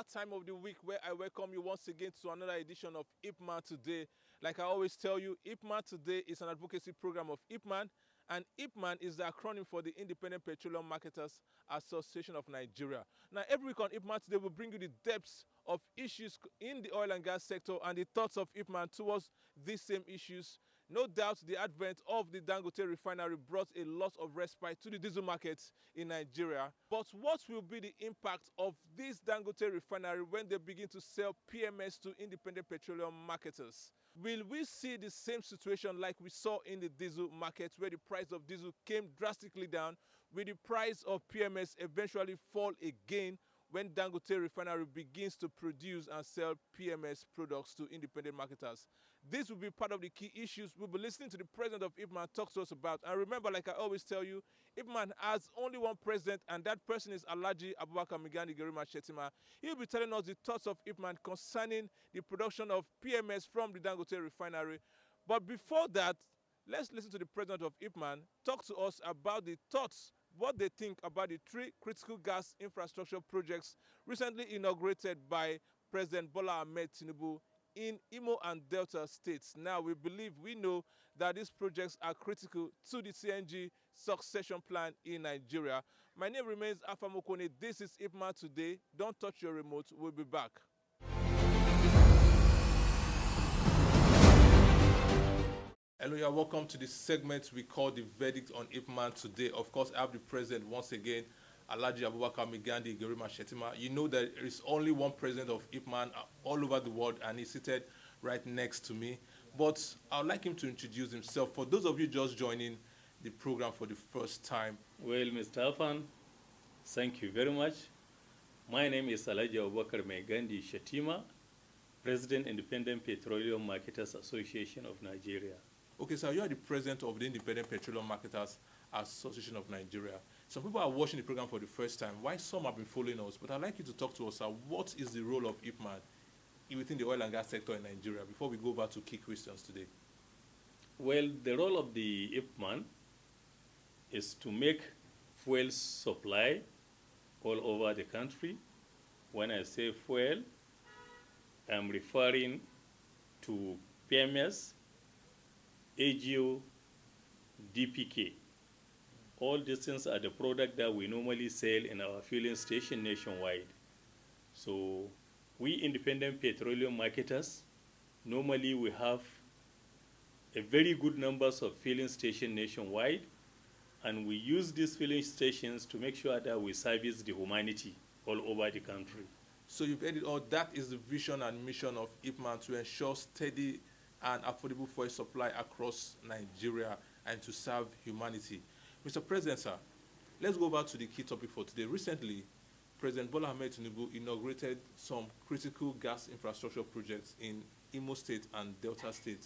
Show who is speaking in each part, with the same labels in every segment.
Speaker 1: that time of the week where I welcome you once again to another edition of IPMAN Today. Like I always tell you, IPMAN Today is an advocacy program of IPMAN, and IPMAN is the acronym for the Independent Petroleum Marketers Association of Nigeria. Now, every week on IPMAN Today, we'll bring you the depths of issues in the oil and gas sector and the thoughts of IPMAN towards these same issues. No doubt the advent of the Dangote Refinery brought a lot of respite to the diesel market in Nigeria. But what will be the impact of this Dangote Refinery when they begin to sell PMS to independent petroleum marketers? Will we see the same situation like we saw in the diesel market, where the price of diesel came drastically down? Will the price of PMS eventually fall again when Dangote Refinery begins to produce and sell PMS products to independent marketers? This will be part of the key issues we'll be listening to the president of IPMAN talk to us about. And remember, like I always tell you, IPMAN has only one president, and that person is ABUBAKAR Shettima. He'll be telling us the thoughts of IPMAN concerning the production of PMS from the Dangote Refinery. But before that, let's listen to the president of IPMAN talk to us about the thoughts, what they think about the 3 critical gas infrastructure projects recently inaugurated by President Bola Ahmed Tinubu in Imo and Delta states. Now, we know that these projects are critical to the CNG succession plan in Nigeria. My name remains Alpha Mokone. This is IPMAN Today. Don't touch your remote. We'll be back. Hello, you're welcome to this segment we call the verdict on IPMAN Today. Of course, I have the president once again, ABUBAKAR Shettima. You know that there is only one president of IPMAN all over the world, and he's seated right next to me. But I'd like him to introduce himself for those of you just joining the program for the first time.
Speaker 2: Well, Mr. Afan, thank you very much. My name is ABUBAKAR Shettima, President, Independent Petroleum Marketers Association of Nigeria.
Speaker 1: Okay, so you are the president of the Independent Petroleum Marketers Association of Nigeria. Some people are watching the program for the first time, while some have been following us. But I'd like you to talk to us about what is the role of IPMAN within the oil and gas sector in Nigeria before we go over to key questions today.
Speaker 2: Well, the role of the IPMAN is to make fuel supply all over the country. When I say fuel, I'm referring to PMS, AGO, DPK. All these things are the product that we normally sell in our fueling station nationwide. So we independent petroleum marketers, normally we have a very good numbers of filling stations nationwide, and we use these filling stations to make sure that we service the humanity all over the country.
Speaker 1: So you've heard it all. That is the vision and mission of IPMAN, to ensure steady and affordable fuel supply across Nigeria and to serve humanity. Mr. President, sir, let's go back to the key topic for today. Recently, President Bola Ahmed Tinubu inaugurated some critical gas infrastructure projects in Imo State and Delta State.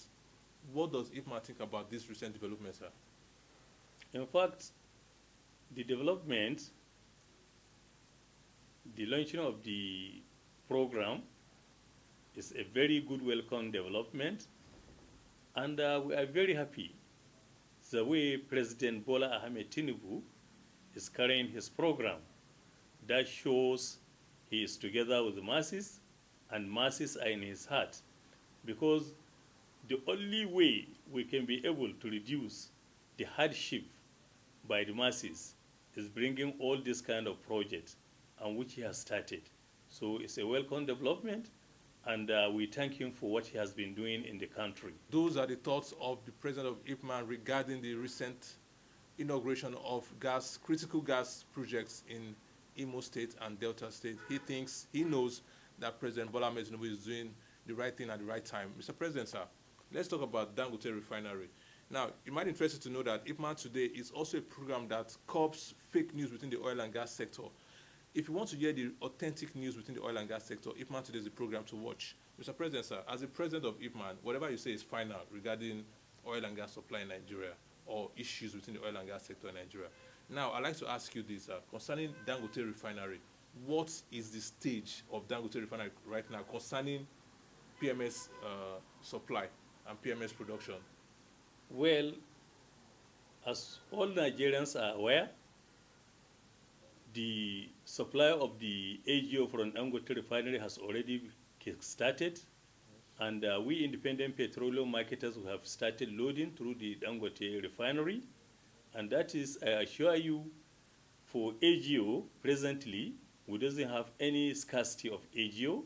Speaker 1: What does IPMAN think about this recent development, sir?
Speaker 2: In fact, the development, the launching of the program is a very good welcome development, and we are very happy the way President Bola Ahmed Tinubu is carrying his program. That shows he is together with the masses, and masses are in his heart, because the only way we can be able to reduce the hardship by the masses is bringing all this kind of projects, and which he has started. So it's a welcome development, and we thank him for what he has been doing in the country.
Speaker 1: Those are the thoughts of the president of IPMAN regarding the recent inauguration of critical gas projects in Imo State and Delta State. He knows that President Bola Ahmed Tinubu is doing the right thing at the right time. Mr. President, sir, let's talk about Dangote Refinery. Now, you might be interested to know that IPMAN Today is also a program that curbs fake news within the oil and gas sector. If you want to hear the authentic news within the oil and gas sector, IPMAN Today is the program to watch. Mr. President, sir, as the president of IPMAN, whatever you say is final regarding oil and gas supply in Nigeria or issues within the oil and gas sector in Nigeria. Now, I'd like to ask you this, concerning Dangote Refinery. What is the stage of Dangote Refinery right now concerning PMS supply and PMS production?
Speaker 2: Well, as all Nigerians are aware, the supply of the AGO from Dangote Refinery has already started, and we independent petroleum marketers who have started loading through the Dangote Refinery, and that is, I assure you, for AGO presently, we doesn't have any scarcity of AGO.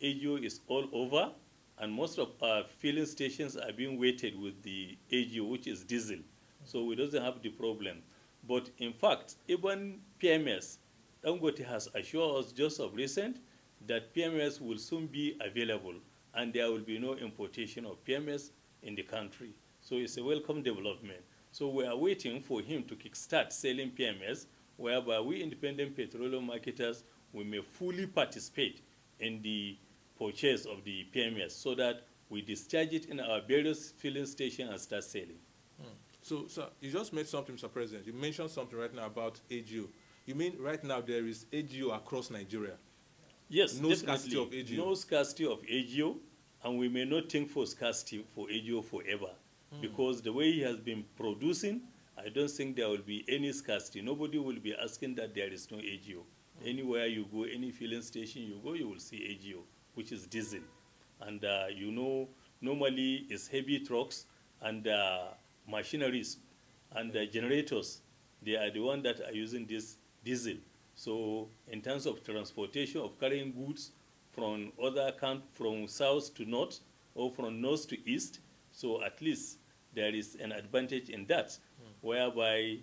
Speaker 2: AGO is all over, and most of our filling stations are being weighted with the AGO, which is diesel. So we doesn't have the problem. But in fact, even PMS, Dangote has assured us just of recent that PMS will soon be available, and there will be no importation of PMS in the country. So it's a welcome development. So we are waiting for him to kickstart selling PMS, whereby we independent petroleum marketers, we may fully participate in the purchase of the PMS so that we discharge it in our various filling stations and start selling.
Speaker 1: So, sir, you just made something, Mr. President. You mentioned something right now about AGO. You mean right now there is AGO across Nigeria?
Speaker 2: Yes,
Speaker 1: no
Speaker 2: definitely.
Speaker 1: Scarcity of AGO.
Speaker 2: No scarcity of AGO, and we may not think for scarcity for AGO forever, because the way he has been producing, I don't think there will be any scarcity. Nobody will be asking that there is no AGO. Anywhere you go, any filling station you go, you will see AGO, which is diesel. And you know, normally it's heavy trucks and machineries and generators. They are the ones that are using this diesel. So in terms of transportation of carrying goods from from south to north or from north to east, so at least there is an advantage in that, whereby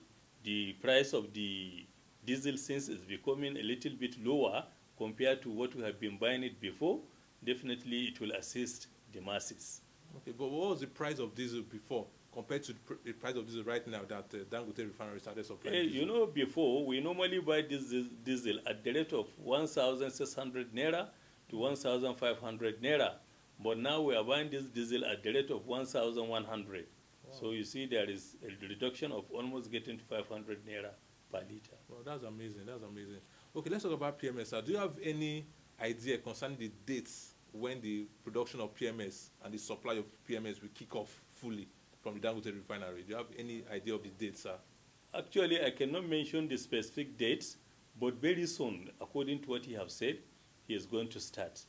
Speaker 2: the price of the diesel, since it's becoming a little bit lower compared to what we have been buying it before, definitely it will assist the masses.
Speaker 1: Okay, but what was the price of diesel before compared to the price of diesel right now that Dangote Refinery started supplying?
Speaker 2: You know, before, we normally buy diesel at the rate of 1,600 naira to 1,500 naira. But now we are buying this diesel at the rate of 1,100. Wow. So you see there is a reduction of almost getting to 500 naira per liter.
Speaker 1: Well, that's amazing. That's amazing. Okay, let's talk about PMS. Do you have any idea concerning the dates when the production of PMS and the supply of PMS will kick off fully from the Dangote Refinery? Do you have any idea of the dates, sir?
Speaker 2: Actually, I cannot mention the specific dates, but very soon, according to what he has said, he is going to start.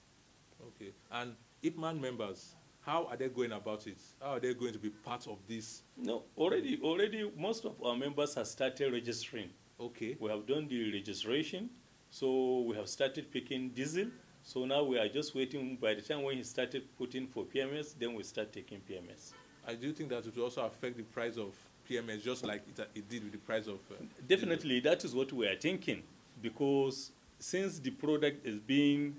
Speaker 1: Okay. And IPMAN members, how are they going about it? How are they going to be part of this?
Speaker 2: No, already most of our members have started registering.
Speaker 1: Okay.
Speaker 2: We have done the registration, so we have started picking diesel. So now we are just waiting. By the time when he started putting for PMS, then we start taking PMS.
Speaker 1: I do think that it will also affect the price of PMS, just like it did with the price of...
Speaker 2: Definitely, that is what we are thinking, because since the product is being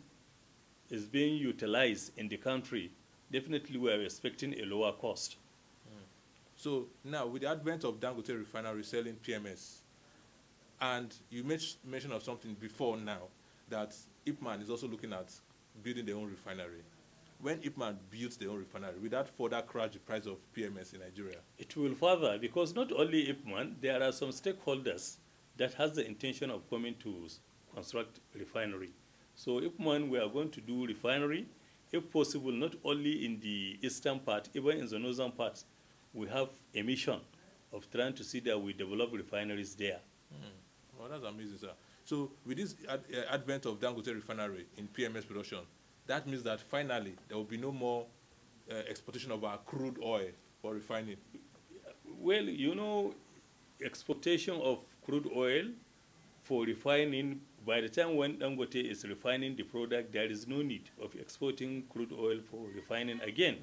Speaker 2: utilized in the country, definitely we are expecting a lower cost.
Speaker 1: So now, with the advent of Dangote Refinery selling PMS, and you mention of something before now, that IPMAN is also looking at building their own refinery. When IPMAN builds their own refinery, will that further crash the price of PMS in Nigeria?
Speaker 2: It will further, because not only IPMAN, there are some stakeholders that has the intention of coming to construct refinery. So IPMAN, we are going to do refinery, if possible, not only in the eastern part, even in the northern part. We have a mission of trying to see that we develop refineries there.
Speaker 1: Well, that's amazing, sir. So with this advent of Dangote Refinery in PMS production, that means that finally there will be no more exportation of our crude oil for refining.
Speaker 2: Well, you know, exportation of crude oil for refining, by the time when Dangote is refining the product, there is no need of exporting crude oil for refining again,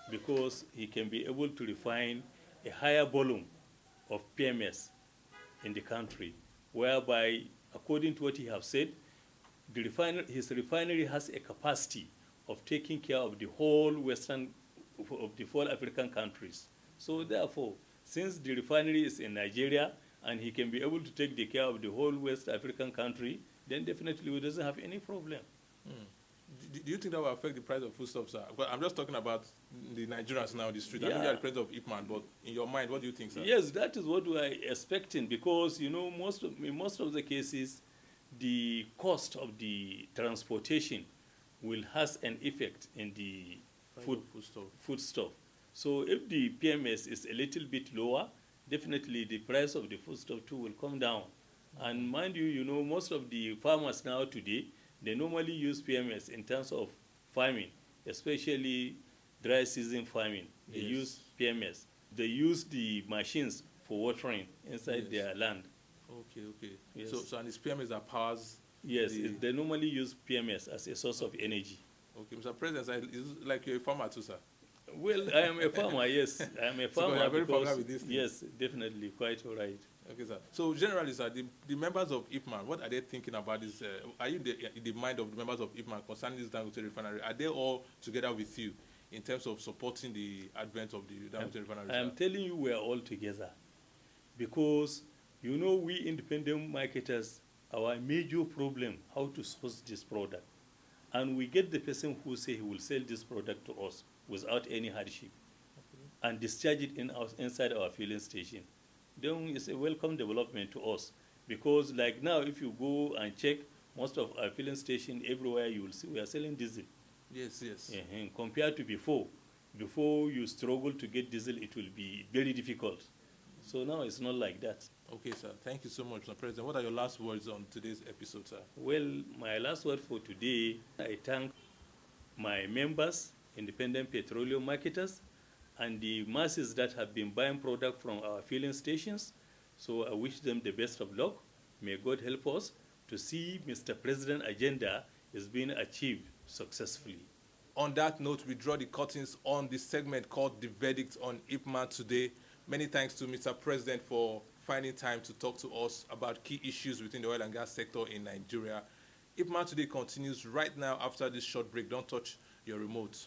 Speaker 2: because he can be able to refine a higher volume of PMS in the country, whereby, according to what he has said, his refinery has a capacity of taking care of the whole African countries. So therefore, since the refinery is in Nigeria and he can be able to take the care of the whole West African country, then definitely he doesn't have any problem.
Speaker 1: Do you think that will affect the price of foodstuffs, sir? Well, I'm just talking about the Nigerians now in the street.
Speaker 2: Yeah.
Speaker 1: I know you are the president of IPMAN, but in your mind, what do you think, sir?
Speaker 2: Yes, that is what we are expecting, because, you know, in most of the cases, the cost of the transportation will has an effect in the foodstuff. So if the PMS is a little bit lower, definitely the price of the foodstuff too will come down. And mind you, you know, most of the farmers now today, they normally use PMS in terms of farming, especially dry season farming. They use PMS. They use the machines for watering inside their land.
Speaker 1: Okay, okay.
Speaker 2: Yes.
Speaker 1: So and it's PMS that powers.
Speaker 2: Yes, they normally use PMS as a source of energy.
Speaker 1: Okay, Mr. President, is like you're a farmer too, sir?
Speaker 2: Well, I am a farmer, yes. I am a farmer.
Speaker 1: So you're very familiar with this thing?
Speaker 2: Yes, definitely, quite all right.
Speaker 1: Okay, sir. So generally, sir, the members of IPMAN, what are they thinking about this? Are you in the mind of the members of IPMAN concerning this Dangote Refinery? Are they all together with you in terms of supporting the advent of the Dangote Refinery?
Speaker 2: I'm telling you, we are all together. Because, you know, we independent marketers, our major problem, how to source this product. And we get the person who say he will sell this product to us without any hardship and discharge it inside our filling station. Then it's a welcome development to us. Because like now, if you go and check most of our filling station, everywhere you will see we are selling diesel.
Speaker 1: Yes, yes.
Speaker 2: Compared to before you struggle to get diesel, it will be very difficult. So now it's not like that.
Speaker 1: Okay, sir. Thank you so much, Mr. President. What are your last words on today's episode, sir?
Speaker 2: Well, my last word for today, I thank my members, independent petroleum marketers, and the masses that have been buying product from our filling stations. So I wish them the best of luck. May God help us to see Mr. President's agenda is being achieved successfully.
Speaker 1: On that note, we draw the curtains on this segment called The Verdict on IPMAN today. Many thanks to Mr. President for finding time to talk to us about key issues within the oil and gas sector in Nigeria. IPMAN today continues right now after this short break. Don't touch your remote.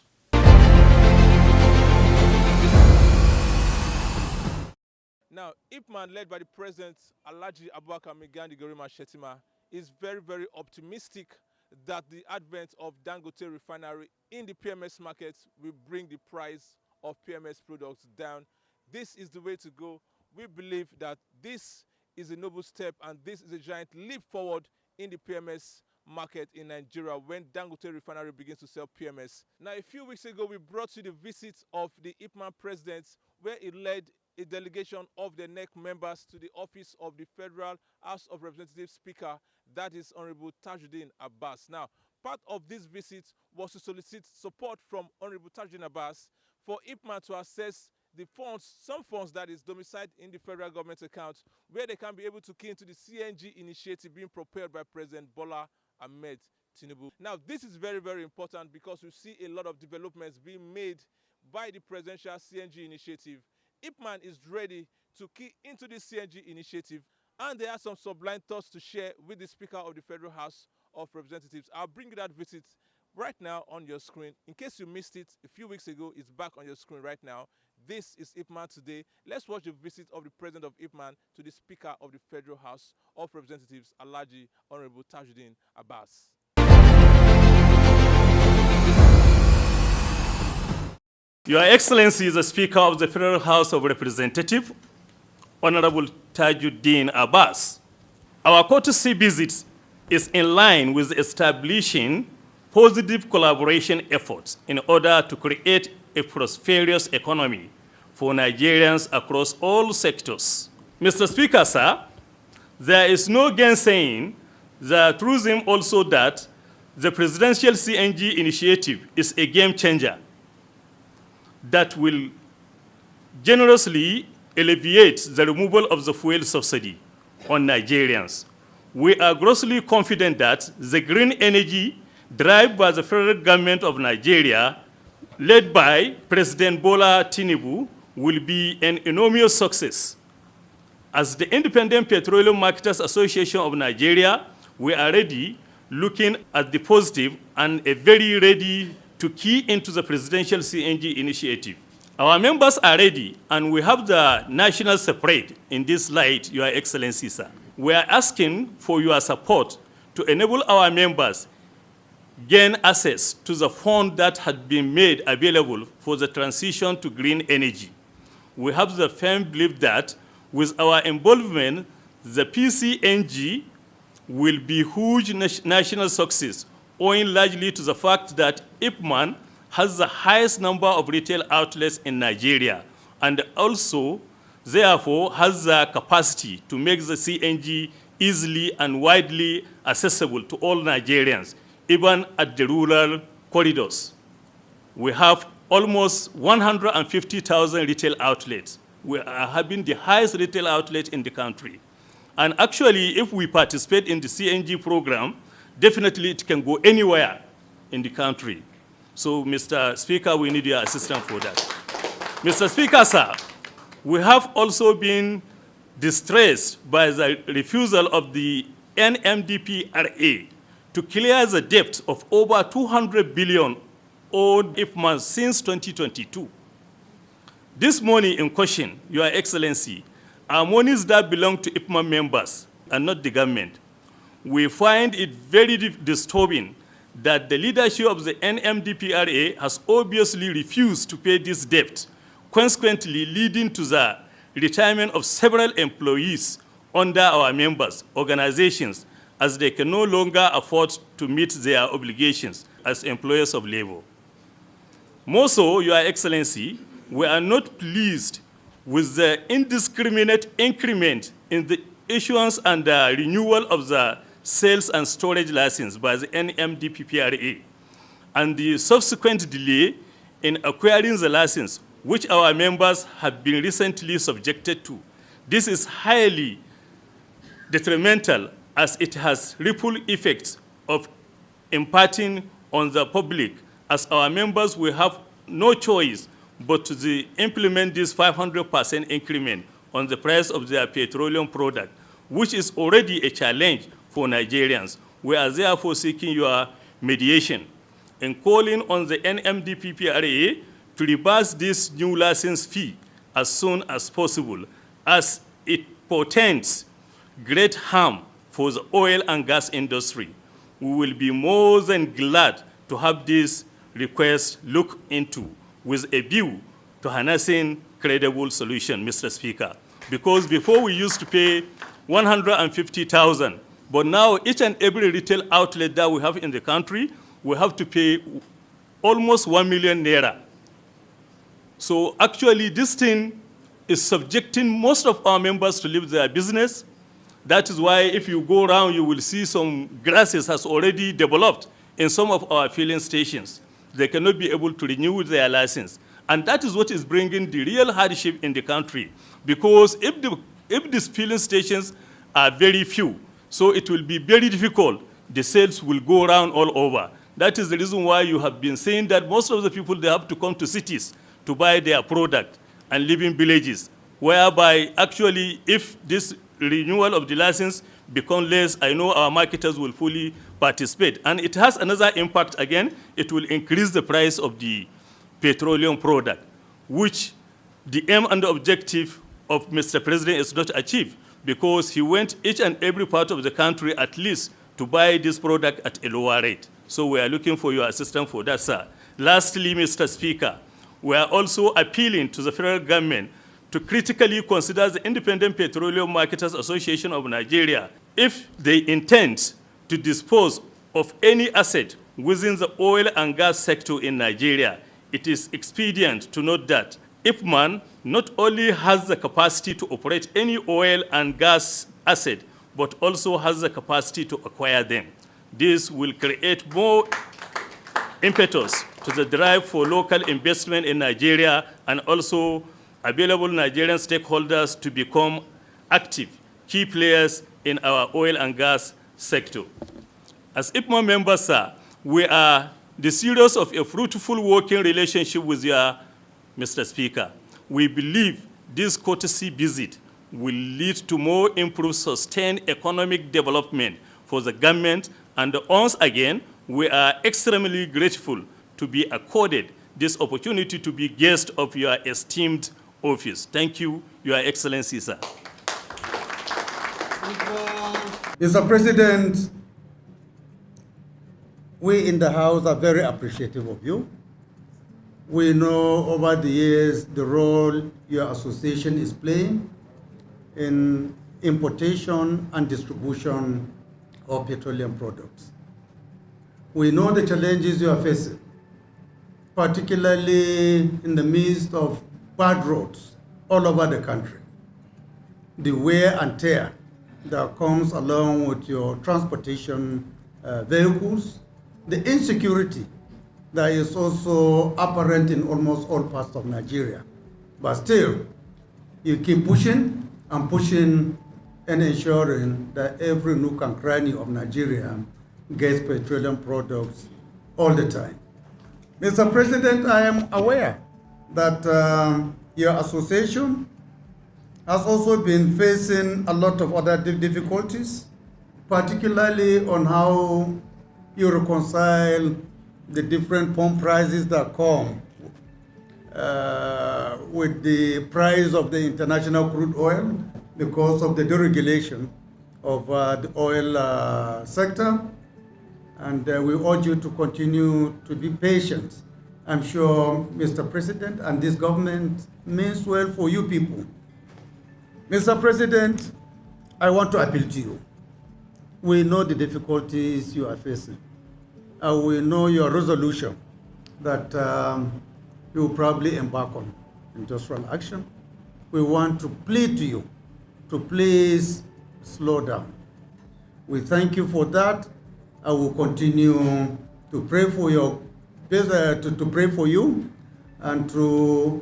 Speaker 1: Now, IPMAN, led by the President, Alhaji ABUBAKAR Shettima, is very, very optimistic that the advent of Dangote Refinery in the PMS market will bring the price of PMS products down. This is the way to go. We believe that this is a noble step and this is a giant leap forward in the PMS market in Nigeria when Dangote Refinery begins to sell PMS. Now, a few weeks ago, we brought you the visit of the IPMAN president, where he led a delegation of the NEC members to the office of the Federal House of Representatives Speaker, that is Honorable Tajuddin Abbas. Now, part of this visit was to solicit support from Honorable Tajuddin Abbas for IPMAN to access the funds, some funds that is domiciled in the federal government account, where they can be able to key into the CNG initiative being propelled by President Bola Ahmed Tinubu. Now, this is very, very important because we see a lot of developments being made by the presidential CNG initiative. IPMAN is ready to key into this CNG initiative, and there are some sublime thoughts to share with the Speaker of the Federal House of Representatives. I'll bring you that visit right now on your screen. In case you missed it a few weeks ago, it's back on your screen right now. This is IPMAN today. Let's watch the visit of the President of IPMAN to the Speaker of the Federal House of Representatives, Alhaji Honorable Tajuddin Abbas.
Speaker 2: Your Excellency, the Speaker of the Federal House of Representatives, Honorable Tajuddin Abbas, our courtesy visit is in line with establishing positive collaboration efforts in order to create a prosperous economy for Nigerians across all sectors. Mr. Speaker, sir, there is no gainsaying the truism also that the presidential CNG initiative is a game changer that will generously alleviate the removal of the fuel subsidy on Nigerians. We are grossly confident that the green energy drive by the federal government of Nigeria, led by President Bola Tinubu, will be an enormous success. As the Independent Petroleum Marketers Association of Nigeria, we are ready, looking at the positive and very ready to key into the presidential CNG initiative. Our members are ready, and we have the national separate in this light, Your Excellency, sir. We are asking for your support to enable our members gain access to the fund that had been made available for the transition to green energy. We have the firm belief that with our involvement, the PCNG will be huge national success, owing largely to the fact that IPMAN has the highest number of retail outlets in Nigeria and also, therefore, has the capacity to make the CNG easily and widely accessible to all Nigerians, even at the rural corridors. We have almost 150,000 retail outlets. We are having the highest retail outlet in the country. And actually, if we participate in the CNG program, definitely it can go anywhere in the country. So, Mr. Speaker, we need your assistance for that. Mr. Speaker, sir, we have also been distressed by the refusal of the NMDPRA to clear the debt of over 200 billion owed IPMAN since 2022. This money in question, Your Excellency, are monies that belong to IPMAN members and not the government. We find it very disturbing that the leadership of the NMDPRA has obviously refused to pay this debt, consequently leading to the retirement of several employees under our members' organizations, as they can no longer afford to meet their obligations as employers of labor. More so, Your Excellency, we are not pleased with the indiscriminate increment in the issuance and the renewal of the sales and storage license by the NMDPRA, and the subsequent delay in acquiring the license, which our members have been recently subjected to. This is highly detrimental, as it has ripple effects of imparting on the public, as our members will have no choice but to implement this 500% increment on the price of their petroleum product, which is already a challenge for Nigerians. We are therefore seeking your mediation and calling on the NMDPRA to reverse this new license fee as soon as possible, as it portends great harm for the oil and gas industry. We will be more than glad to have this request looked into with a view to harnessing credible solution, Mr. Speaker. Because before we used to pay 150,000, but now each and every retail outlet that we have in the country, we have to pay almost 1 million naira. So actually this thing is subjecting most of our members to leave their business. That is why if you go around, you will see some grasses has already developed in some of our filling stations. They cannot be able to renew their license. And that is what is bringing the real hardship in the country. Because if these filling stations are very few, so it will be very difficult. The sales will go around all over. That is the reason why you have been saying that most of the people, they have to come to cities to buy their product and live in villages, whereby actually if this renewal of the license become less, I know our marketers will fully participate. And it has another impact again. It will increase the price of the petroleum product, which the aim and the objective of Mr. President is not achieved, because he went each and every part of the country at least to buy this product at a lower rate. So we are looking for your assistance for that, sir. Lastly, Mr. Speaker, we are also appealing to the federal government to critically consider the Independent Petroleum Marketers Association of Nigeria if they intend to dispose of any asset within the oil and gas sector in Nigeria. It is expedient to note that IPMAN not only has the capacity to operate any oil and gas asset, but also has the capacity to acquire them. This will create more impetus to the drive for local investment in Nigeria, and also available Nigerian stakeholders to become active key players in our oil and gas sector. As IPMAN members, sir, we are desirous of a fruitful working relationship with you, Mr. Speaker. We believe this courtesy visit will lead to more improved, sustained economic development for the government, and once again, we are extremely grateful to be accorded this opportunity to be guest of your esteemed office. Thank you, Your Excellency, sir.
Speaker 3: Mr. President, we in the House are very appreciative of you. We know over the years the role your association is playing in importation and distribution of petroleum products. We know the challenges you are facing, particularly in the midst of bad roads all over the country, the wear and tear that comes along with your transportation vehicles, the insecurity that is also apparent in almost all parts of Nigeria. But still, you keep pushing and pushing and ensuring that every nook and cranny of Nigeria gets petroleum products all the time. Mr. President, I am aware that your association has also been facing a lot of other difficulties, particularly on how you reconcile the different pump prices that come with the price of the international crude oil because of the deregulation of the oil sector. And we urge you to continue to be patient. I'm sure Mr. President and this government means well for you people. Mr. President, I want to appeal to you. We know the difficulties you are facing. And we know your resolution that you will probably embark on industrial action. We want to plead to you to please slow down. We thank you for that. I will continue to pray for your to pray for you and to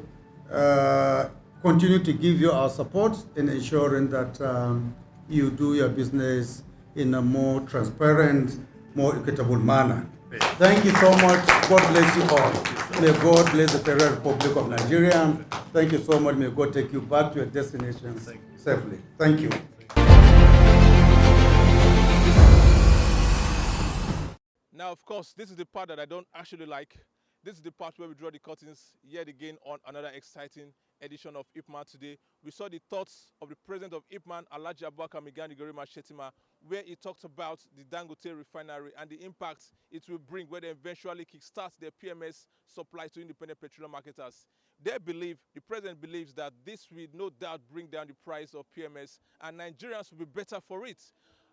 Speaker 3: continue to give you our support in ensuring that you do your business in a more transparent, more equitable manner. Thank you so much. God bless you all. May God bless the Federal Republic of Nigeria. Thank you so much. May God take you back to your destinations safely. Thank you.
Speaker 1: Now, of course, this is the part that I don't actually like. This is the part where we draw the curtains yet again on another exciting edition of IPMAN today. We saw the thoughts of the president of IPMAN, Alhaji ABUBAKAR Shettima, where he talked about the Dangote Refinery and the impact it will bring when they eventually kickstart their PMS supply to independent petroleum marketers. They believe, the president believes that this will no doubt bring down the price of PMS and Nigerians will be better for it.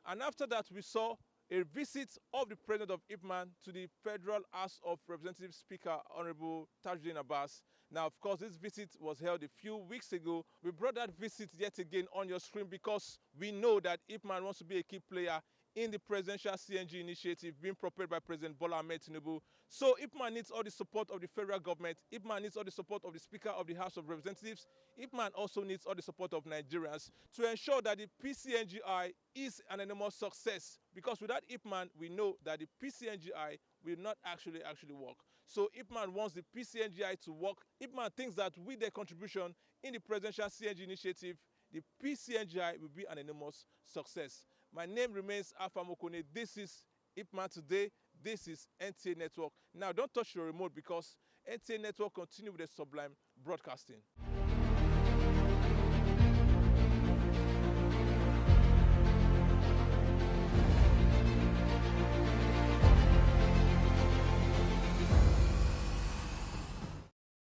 Speaker 1: And after that, we saw a visit of the president of IPMAN to the Federal House of Representatives Speaker, Honorable Tajuddin Abbas. Now, of course, this visit was held a few weeks ago. We brought that visit yet again on your screen because we know that IPMAN wants to be a key player in the presidential CNG initiative being propelled by President Bola Ahmed Tinubu. So IPMAN needs all the support of the federal government. IPMAN needs all the support of the Speaker of the House of Representatives. IPMAN also needs all the support of Nigerians to ensure that the PCNGI is an enormous success. Because without IPMAN, we know that the PCNGI will not actually work. So IPMAN wants the PCNGI to work. IPMAN thinks that with their contribution in the presidential CNG initiative, the PCNGI will be an enormous success. My name remains Alpha Mokone. This is IPMAN Today. This is NTA Network. Now, don't touch your remote because NTA Network continue with the sublime broadcasting.